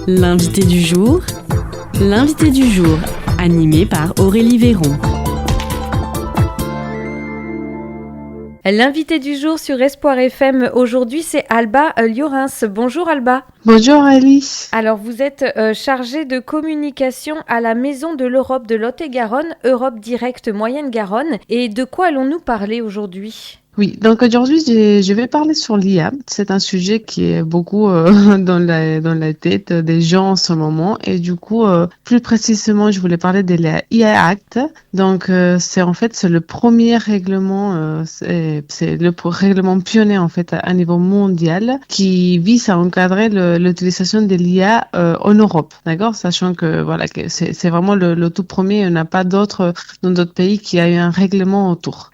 L'invité du jour, animé par Aurélie Véron. L'invité du jour sur Espoir FM aujourd'hui, c'est Alba Liorens. Bonjour Alba. Bonjour Alice. Alors vous êtes chargée de communication à la Maison de l'Europe de Lot-et-Garonne, Europe Direct Moyenne-Garonne. Et de quoi allons-nous parler aujourd'hui ? Oui, donc aujourd'hui, je vais parler sur l'IA. C'est un sujet qui est beaucoup dans la tête des gens en ce moment. Et du coup, plus précisément, je voulais parler de la IA Act. Donc, c'est le premier règlement, c'est le règlement pionnier en fait à niveau mondial qui vise à encadrer l'utilisation de l'IA en Europe. D'accord, sachant que voilà, que c'est vraiment le tout premier. On n'a pas d'autres dans d'autres pays qui a eu un règlement autour.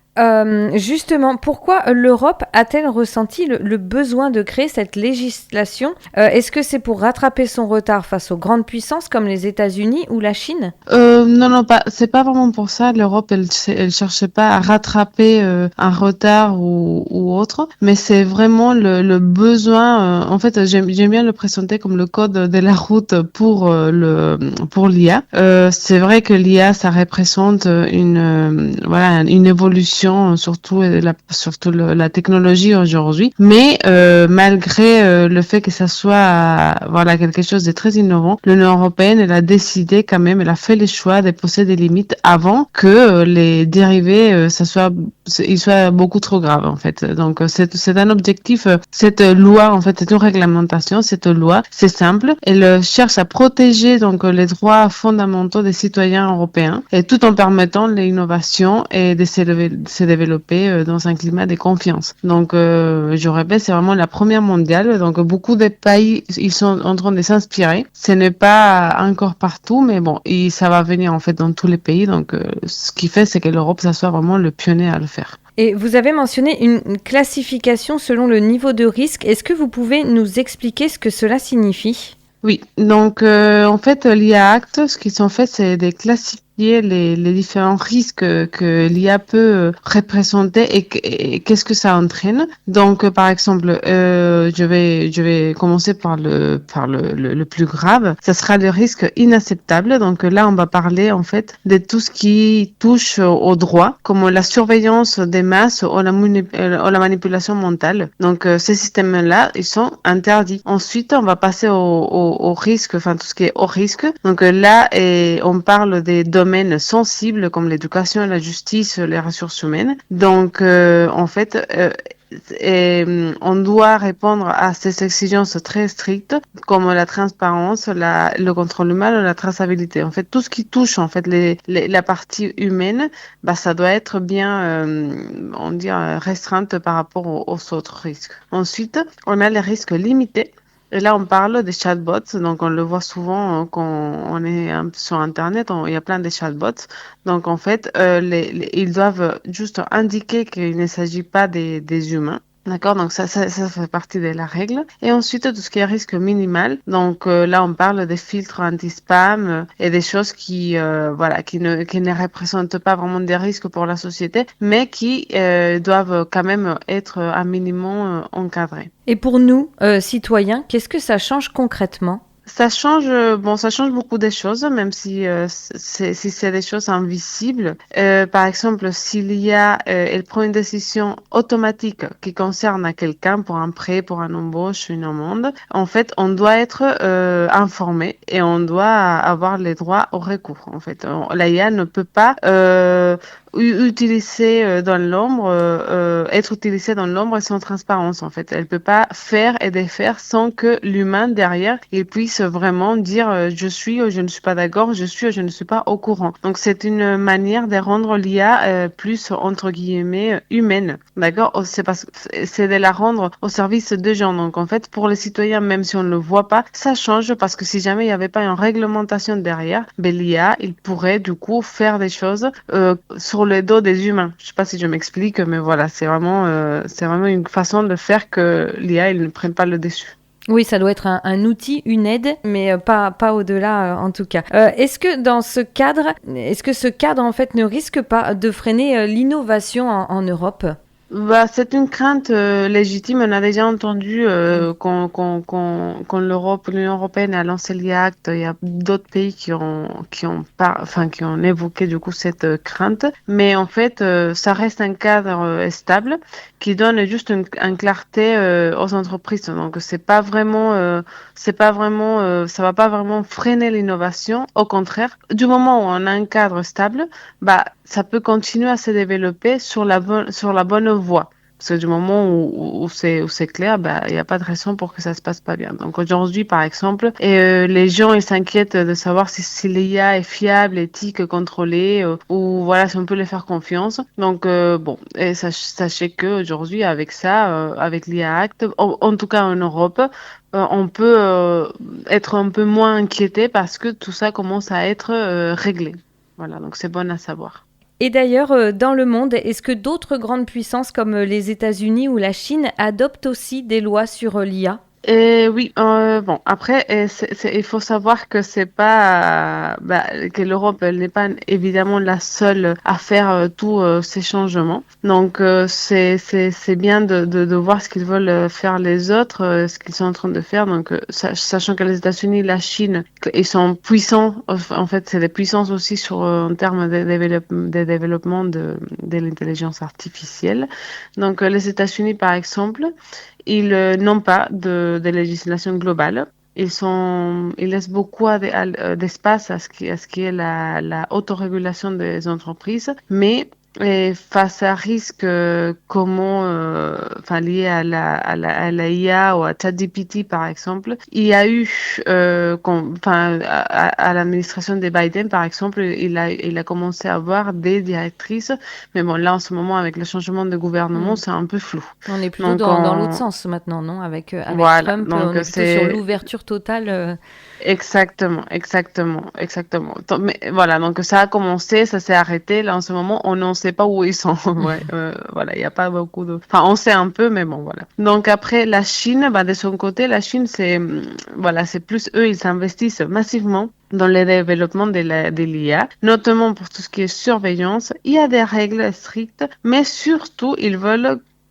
Justement, pourquoi l'Europe a-t-elle ressenti le besoin de créer cette législation ? Est-ce que c'est pour rattraper son retard face aux grandes puissances comme les États-Unis ou la Chine ? Non, c'est pas vraiment pour ça. L'Europe, elle cherchait pas à rattraper un retard ou autre, mais c'est vraiment le besoin. En fait, j'aime bien le présenter comme le code de la route pour l'IA. C'est vrai que l'IA, ça représente une évolution, surtout la technologie aujourd'hui. Mais malgré le fait que ça soit quelque chose de très innovant, l'Union européenne, elle a décidé quand même, elle a fait le choix de poser des limites avant que les dérivés ils soient beaucoup trop graves en fait. Donc c'est un objectif. Cette loi en fait, c'est une réglementation. Cette loi, c'est simple. Elle cherche à protéger donc les droits fondamentaux des citoyens européens et tout en permettant l'innovation et de se développer dans un climat de confiance. Donc je répète, c'est vraiment la première mondiale. Donc beaucoup de pays, ils sont en train de s'inspirer. Ce n'est pas encore partout, mais bon, ça va venir en fait dans tous les pays. Donc ce qui fait, c'est que l'Europe, ça soit vraiment le pionnier à le faire. Et vous avez mentionné une classification selon le niveau de risque. Est-ce que vous pouvez nous expliquer ce que cela signifie ? Oui, donc en fait, l'IA Act, ce qu'ils ont fait, c'est de classifier les différents risques que l'IA peut représenter et qu'est-ce que ça entraîne. Donc, par exemple, je vais commencer par le plus grave. Ça sera le risque inacceptable. Donc là, on va parler en fait de tout ce qui touche au droit, comme la surveillance des masses ou la manipulation mentale. Donc, ces systèmes-là, ils sont interdits. Ensuite, on va passer au risque, enfin tout ce qui est au risque. Donc là, on parle des domaines sensibles comme l'éducation, la justice, les ressources humaines. Donc, en fait, on doit répondre à ces exigences très strictes comme la transparence, le contrôle humain, la traçabilité. En fait, tout ce qui touche en fait la partie humaine, ça doit être bien, restreinte par rapport aux autres risques. Ensuite, on a les risques limités. Et là, on parle des chatbots. Donc, on le voit souvent quand on est sur Internet. Il y a plein de chatbots. Donc, en fait, ils doivent juste indiquer qu'il ne s'agit pas des humains. D'accord, donc ça fait partie de la règle. Et ensuite, tout ce qui est risque minimal. Donc là, on parle des filtres anti-spam et des choses qui ne représentent pas vraiment des risques pour la société, mais qui doivent quand même être un minimum encadrés. Et pour nous, citoyens, qu'est-ce que ça change concrètement ? Ça change beaucoup de choses, même si c'est des choses invisibles. Par exemple, s'il y a, elle prend une décision automatique qui concerne quelqu'un pour un prêt, pour un embauche, une amende, en fait, on doit être informé et on doit avoir les droits au recours. En fait, l'IA ne peut pas utiliser dans l'ombre, être utilisée dans l'ombre et sans transparence en fait. Elle peut pas faire et défaire sans que l'humain derrière il puisse vraiment dire je suis ou je ne suis pas d'accord, je suis ou je ne suis pas au courant. Donc c'est une manière de rendre l'IA plus entre guillemets humaine, d'accord? C'est de la rendre au service des gens. Donc en fait pour les citoyens, même si on ne le voit pas, ça change parce que si jamais il n'y avait pas une réglementation derrière, l'IA il pourrait du coup faire des choses sur le dos des humains. Je sais pas si je m'explique, mais voilà, c'est vraiment une façon de faire que l'IA il ne prenne pas le dessus. Oui, ça doit être un outil, une aide, mais pas au-delà en tout cas. Est-ce que ce cadre en fait ne risque pas de freiner l'innovation en Europe ? Bah, c'est une crainte légitime. On a déjà entendu quand l'Union européenne a lancé l'IA-Act, il y a d'autres pays qui ont évoqué du coup cette crainte. Mais en fait, ça reste un cadre stable qui donne juste une clarté aux entreprises. Donc, ça va pas vraiment freiner l'innovation. Au contraire, du moment où on a un cadre stable, bah, ça peut continuer à se développer sur la bonne voie. Parce que du moment où c'est clair, bah, il n'y a pas de raison pour que ça se passe pas bien. Donc aujourd'hui, par exemple, les gens, ils s'inquiètent de savoir si l'IA est fiable, éthique, contrôlée, ou voilà, si on peut les faire confiance. Donc bon, et sachez que aujourd'hui, avec ça, avec l'IA Act, en tout cas en Europe, on peut être un peu moins inquiété parce que tout ça commence à être réglé. Voilà, donc c'est bon à savoir. Et d'ailleurs, dans le monde, est-ce que d'autres grandes puissances comme les États-Unis ou la Chine adoptent aussi des lois sur l'IA? Et oui, bon, après, il faut savoir que c'est pas, que l'Europe, elle n'est pas évidemment la seule à faire tous ces changements. Donc, c'est bien de voir ce qu'ils veulent faire les autres, ce qu'ils sont en train de faire. Donc, sachant que les États-Unis, la Chine, ils sont puissants. En fait, c'est des puissances aussi en termes de développement de l'intelligence artificielle. Donc, les États-Unis, par exemple, ils n'ont pas de législation globale. Ils laissent beaucoup d'espace à ce qui est la autorégulation des entreprises, mais face à risques liés à la IA ou à ChatGPT par exemple, il y a eu à l'administration de Biden par exemple, il a commencé à avoir des directrices, mais bon là en ce moment avec le changement de gouvernement c'est un peu flou. On est plutôt Donc dans l'autre sens maintenant, non? Avec voilà, Trump, donc on est plutôt sur l'ouverture totale. exactement. Mais voilà, donc ça a commencé, ça s'est arrêté. Là, en ce moment, on n'en sait pas où ils sont. Ouais, voilà, il n'y a pas beaucoup de. Enfin, on sait un peu, mais bon, voilà. Donc après, la Chine, bah, de son côté, la Chine, voilà, c'est plus eux, ils s'investissent massivement dans le développement de l'IA, notamment pour tout ce qui est surveillance. Il y a des règles strictes, mais surtout,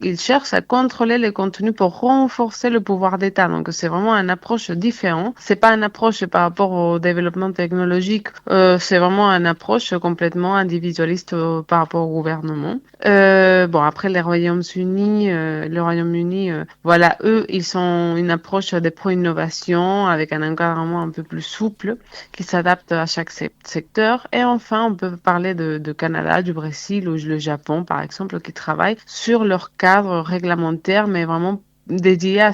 ils cherchent à contrôler les contenus pour renforcer le pouvoir d'État. Donc, c'est vraiment une approche différente. C'est pas une approche par rapport au développement technologique. C'est vraiment une approche complètement individualiste par rapport au gouvernement. Bon, après, le Royaume-Uni, voilà, eux, ils ont une approche de pro-innovation avec un encadrement un peu plus souple qui s'adapte à chaque secteur. Et enfin, on peut parler de Canada, du Brésil ou le Japon, par exemple, qui travaillent sur leur cadre réglementaire, mais vraiment dédié à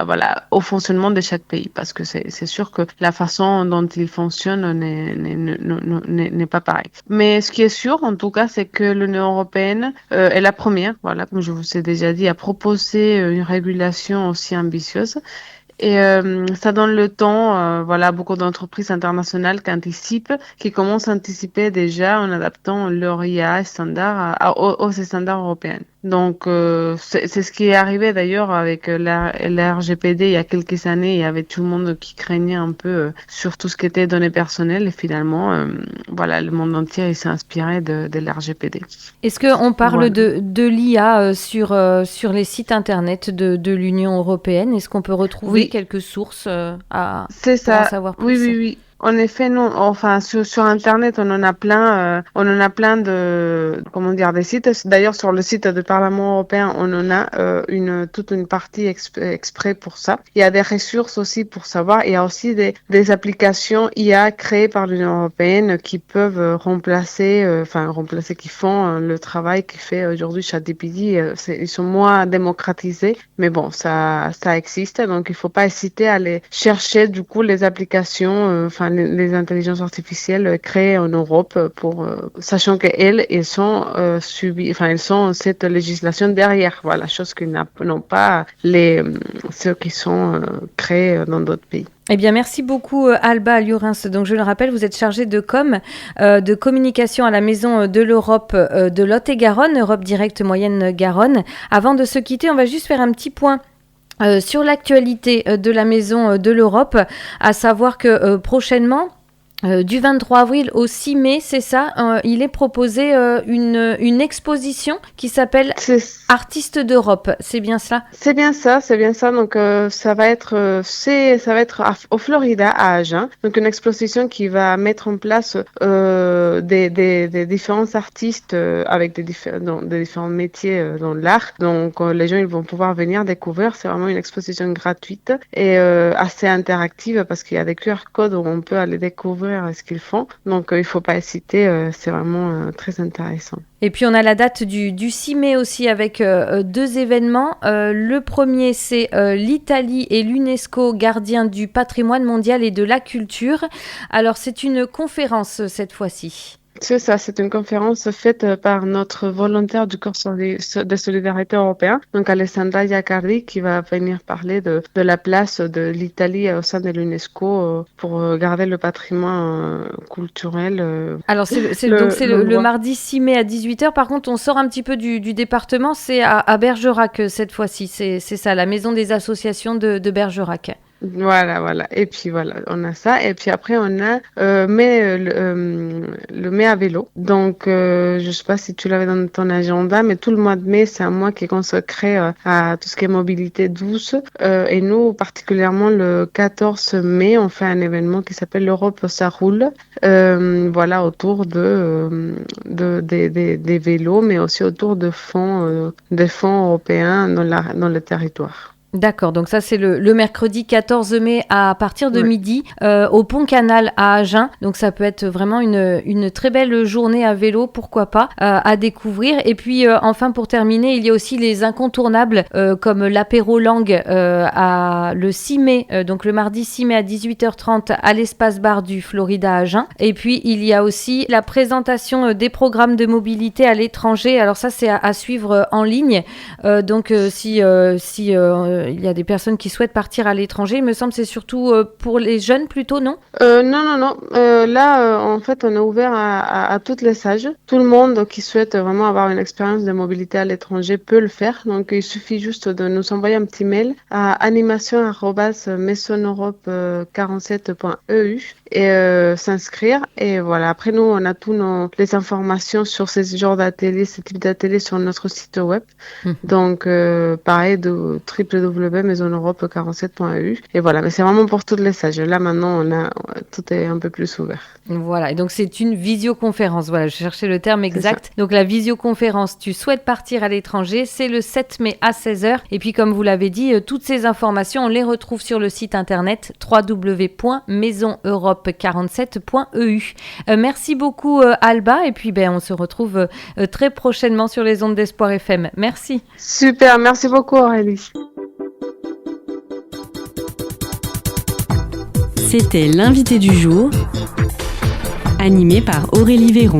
voilà, au fonctionnement de chaque pays, parce que c'est sûr que la façon dont ils fonctionnent n'est pas pareille. Mais ce qui est sûr, en tout cas, c'est que l'Union européenne est la première, voilà, comme je vous ai déjà dit, à proposer une régulation aussi ambitieuse. Et ça donne le temps, voilà, à beaucoup d'entreprises internationales qui commencent à anticiper déjà en adaptant leur IA standard aux standards européens. Donc, c'est ce qui est arrivé d'ailleurs avec la RGPD il y a quelques années. Il y avait tout le monde qui craignait un peu sur tout ce qui était données personnelles. Et finalement, voilà, le monde entier il s'est inspiré de la RGPD. Est-ce qu'on parle Voilà. de l'IA sur les sites internet de l'Union européenne? Est-ce qu'on peut retrouver Oui, quelques sources c'est pour en ça. savoir Oui, plus? oui, oui. En effet, non. Enfin, sur Internet, on en a plein de, comment dire, des sites. D'ailleurs, sur le site du Parlement européen, on en a toute une partie exprès pour ça. Il y a des ressources aussi pour savoir. Il y a aussi des applications IA créées par l'Union européenne qui peuvent remplacer, qui font le travail qui fait aujourd'hui ChatGPT. Ils sont moins démocratisés, mais bon, ça existe. Donc, il faut pas hésiter à aller chercher du coup les applications, les intelligences artificielles créées en Europe sachant qu'elles sont elles sont cette législation derrière. Voilà, chose que n'ont pas ceux qui sont créés dans d'autres pays. Eh bien, merci beaucoup Alba Liorins. Donc, je le rappelle, vous êtes chargée de de communication à la Maison de l'Europe de Lot-et-Garonne, Europe Direct Moyenne-Garonne. Avant de se quitter, on va juste faire un petit point sur l'actualité de la Maison de l'Europe, à savoir que prochainement, Du 23 avril au 6 mai, c'est ça, il est proposé une exposition qui s'appelle Artistes d'Europe, c'est bien cela? C'est bien ça. Donc ça va être au Florida à Agen. Donc une exposition qui va mettre en place des différents artistes avec des différents métiers dans l'art. Donc les gens ils vont pouvoir venir découvrir. C'est vraiment une exposition gratuite et assez interactive parce qu'il y a des QR codes où on peut aller découvrir ce qu'ils font. Donc, il ne faut pas hésiter. C'est vraiment très intéressant. Et puis, on a la date du 6 mai aussi avec 2 événements. Le premier, c'est l'Italie et l'UNESCO, gardiens du patrimoine mondial et de la culture. Alors, c'est une conférence cette fois-ci. C'est ça, c'est une conférence faite par notre volontaire du Corps de solidarité européen, donc Alessandra Iaccardi, qui va venir parler de la place de l'Italie au sein de l'UNESCO pour garder le patrimoine culturel. Alors, c'est le mardi 6 mai à 18h. Par contre, on sort un petit peu du département, c'est à Bergerac cette fois-ci. C'est ça, la maison des associations de Bergerac. Voilà. Et puis voilà, on a ça. Et puis après, on a le mai à vélo. Donc, je sais pas si tu l'avais dans ton agenda, mais tout le mois de mai, c'est un mois qui est consacré à tout ce qui est mobilité douce. Et nous, particulièrement le 14 mai, on fait un événement qui s'appelle l'Europe, ça roule. Voilà, autour des vélos, mais aussi autour des fonds européens dans le territoire. D'accord, donc ça c'est le mercredi 14 mai à partir de midi au Pont Canal à Agen. Donc ça peut être vraiment une très belle journée à vélo, pourquoi pas, à découvrir. Et puis enfin pour terminer, il y a aussi les incontournables comme l'apéro langue le 6 mai, donc le mardi 6 mai à 18h30 à l'espace bar du Florida à Agen. Et puis il y a aussi la présentation des programmes de mobilité à l'étranger. Alors ça c'est à suivre en ligne. Donc si il y a des personnes qui souhaitent partir à l'étranger. Il me semble que c'est surtout pour les jeunes plutôt, non? Non. Là, en fait, on est ouvert à toutes les âges. Tout le monde qui souhaite vraiment avoir une expérience de mobilité à l'étranger peut le faire. Donc, il suffit juste de nous envoyer un petit mail à animation@maisoneurope47.eu et s'inscrire. Et voilà. Après, nous, on a les informations sur ces genres d'ateliers, ce type d'ateliers sur notre site web. Donc, pareil, de www.maisoneurope47.eu. Et voilà, mais c'est vraiment pour toutes les âges. Là, maintenant, tout est un peu plus ouvert. Voilà, et donc c'est une visioconférence. Voilà, je cherchais le terme exact. Donc la visioconférence, tu souhaites partir à l'étranger, c'est le 7 mai à 16h. Et puis comme vous l'avez dit, toutes ces informations, on les retrouve sur le site internet www.maisoneurope47.eu. Merci beaucoup Alba, et puis on se retrouve très prochainement sur les ondes d'Espoir FM. Merci. Super, merci beaucoup Aurélie. C'était l'invité du jour, animé par Aurélie Véron.